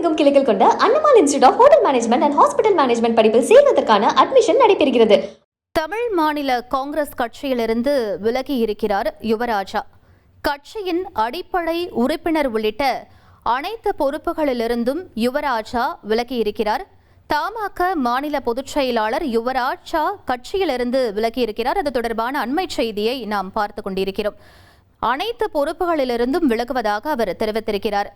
தமிழகமெங்கும் கிளைகள் கொண்ட Annamal institute of hotel management and hospital management படிப்பில் சேர்வதற்கான அட்மிஷன் நடைபெறுகிறது. தமிழ் மாநில காங்கிரஸ் கட்சியிலிருந்து விலகி இருக்கிறார் யுவராஜா. கட்சியின் அடிப்படை உறுப்பினர் உள்ளிட்ட அனைத்து பொறுப்புகளிலிருந்தும் யுவராஜா விலகி இருக்கிறார். தமாக மாநில பொதுச் செயலாளர் யுவராஜா கட்சியிலிருந்து விலகி இருக்கிறார். அது தொடர்பான அண்மை செய்தியை நாம் பார்த்துக் கொண்டிருக்கிறோம். அனைத்து பொறுப்புகளிலிருந்தும் விலகுவதாக அவர் தெரிவித்திருக்கிறார்.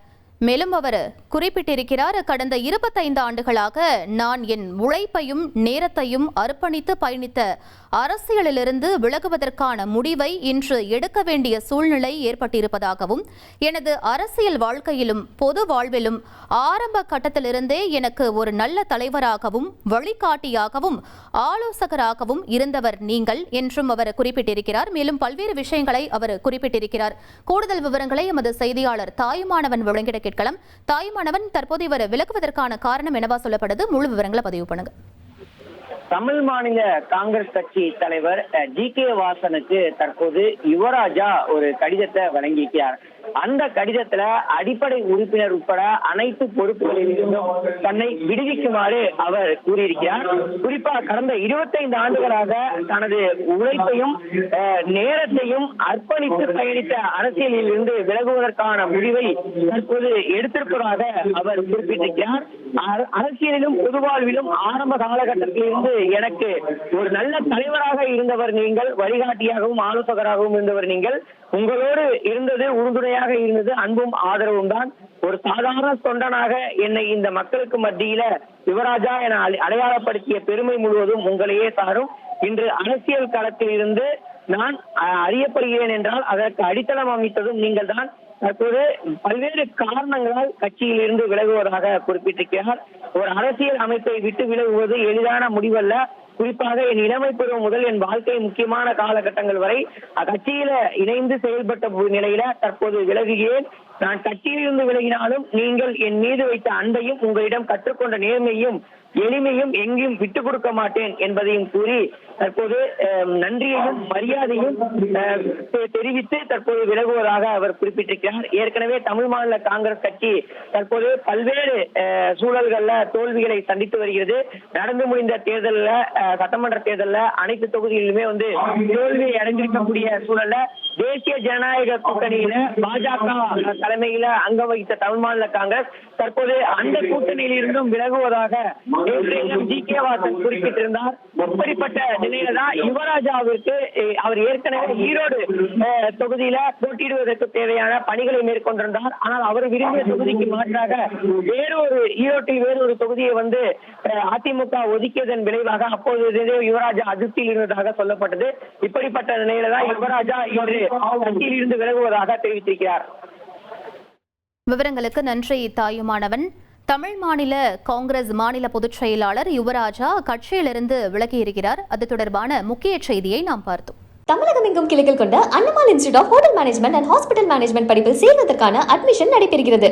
மேலும் அவர் குறிப்பிட்டிருக்கிறார், கடந்த 25 ஆண்டுகளாக நான் என் உழைப்பையும் நேரத்தையும் அர்ப்பணித்து பயணித்த அரசியலிலிருந்து விலகுவதற்கான முடிவை இன்று எடுக்க வேண்டிய சூழ்நிலை ஏற்பட்டிருப்பதாகவும், எனது அரசியல் வாழ்க்கையிலும் பொது வாழ்விலும் ஆரம்ப கட்டத்திலிருந்தே எனக்கு ஒரு நல்ல தலைவராகவும் வழிகாட்டியாகவும் ஆலோசகராகவும் இருந்தவர் நீங்கள் என்றும் அவர் குறிப்பிட்டிருக்கிறார். மேலும் பல்வேறு விஷயங்களை அவர் குறிப்பிட்டிருக்கிறார். கூடுதல் விவரங்களை எமது செய்தியாளர் தாயுமானவன் வழங்கிட கேட்கலாம். தாயுமானவன், தற்போது இவர் விலகுவதற்கான காரணம் என்னவா சொல்லப்படுது? முழு விவரங்களை பதிவு பண்ணுங்க. தமிழ் மாநில காங்கிரஸ் கட்சி தலைவர் ஜி.கே. வாசனுக்கு தற்போது யுவராஜா ஒரு கடிதத்தை வழங்கியிருக்கிறார். அந்த கடிதத்துல அடிப்படை உறுப்பினர் உட்பட அனைத்து பொறுப்புகளிலிருந்தும் தன்னை விடுவிக்குமாறு அவர் கூறியிருக்கிறார். குறிப்பா கடந்த 25 ஆண்டுகளாக தனது உழைப்பையும் நேரத்தையும் அர்ப்பணித்து பயணித்த அரசியலில் இருந்து விலகுவதற்கான முடிவை தற்போது எடுத்திருப்பதாக அவர் குறிப்பிட்டிருக்கிறார். அரசியலிலும் பொது வாழ்விலும் ஆரம்ப காலகட்டத்திலிருந்து எனக்கு ஒரு நல்ல தலைவராக இருந்தவர் நீங்கள், வழிகாட்டியாகவும் ஆலோசகராகவும் இருந்தவர் நீங்கள். உங்களோடு இருந்தது, உறுதுணையாக இருந்தது அன்பும் ஆதரவும் தான். ஒரு சாதாரண தொண்டனாக என்னை இந்த மக்களுக்கு மத்தியில யுவராஜா என அடையாளப்படுத்திய பெருமை முழுவதும் உங்களையே சாரும். இன்று அரசியல் களத்தில் இருந்து நான் அறியப்படுகிறேன் என்றால் அதற்கு அடித்தளம் அமைத்ததும் நீங்கள் தான். தற்போது பல்வேறு காரணங்களால் கட்சியில் இருந்து விலகுவதாக குறிப்பிட்டிருக்கிறார். ஒரு அரசியல் அமைப்பை விட்டு விலகுவது எளிதான முடிவல்ல. குறிப்பாக என் இளமை பருவம் முதல் என் வாழ்க்கை முக்கியமான காலகட்டங்கள் வரை கட்சியில இணைந்து செயல்பட்ட நிலையில தற்போது விலகுகிறேன். நான் கட்சியில் இருந்து விலகினாலும் நீங்கள் என் மீது வைத்த அன்பையும் உங்களிடம் கற்றுக்கொண்ட நேர்மையும் எளிமையும் எங்கேயும் விட்டுக் கொடுக்க மாட்டேன் என்பதையும் கூறி தற்போது நன்றியையும் மரியாதையும் தெரிவித்து தற்போது விலகுவதாக அவர் குறிப்பிட்டிருக்கிறார். ஏற்கனவே தமிழ் மாநில காங்கிரஸ் கட்சி தற்போது பல்வேறு சூழல்கள்ல தோல்விகளை சந்தித்து வருகிறது. நடந்து முடிந்த தேர்தல்ல, சட்டமன்ற தேர்தல்ல அனைத்து தொகுதிகளிலுமே தோல்வியை அடைந்திருக்கக்கூடிய சூழல்ல தேசிய ஜனநாயக கூட்டணியில பாஜக தலைமையில அங்கம் வகித்த தமிழ் மாநில காங்கிரஸ் தற்போது அந்த கூட்டணியில் இருந்தும் விலகுவதாக ஜி.கே. வாசன் குறிப்பிட்டிருந்தார். இப்படிப்பட்ட நிலையில தான் யுவராஜாவிற்கு அவர் ஏற்கனவே ஈரோடு தொகுதியில போட்டியிடுவதற்கு தேவையான பணிகளை மேற்கொண்டிருந்தார். ஆனால் அவர் விரும்பிய தொகுதிக்கு மாற்றாக ஈரோட்டில் வேறொரு தொகுதியை அதிமுக ஒதுக்கியதன் விளைவாக அப்போது யுவராஜா அதிருப்தியில் இருந்ததாக சொல்லப்பட்டது. இப்படிப்பட்ட நிலையில தான் யுவராஜா இன்று கட்சியில் இருந்து விலகுவதாக தெரிவித்திருக்கிறார். விவரங்களுக்கு நன்றி தாயுமானவன். தமிழ் மாநில காங்கிரஸ் மாநில பொதுச் செயலாளர் யுவராஜா கட்சியிலிருந்து விலகியிருக்கிறார். அது தொடர்பான முக்கிய செய்தியை நாம் பார்த்தோம். தமிழகமெங்கும் கிளைகள் கொண்ட Annamal institute of hotel management and hospital management படிப்பில் சேர்வதற்கான அட்மிஷன் நடைபெறுகிறது.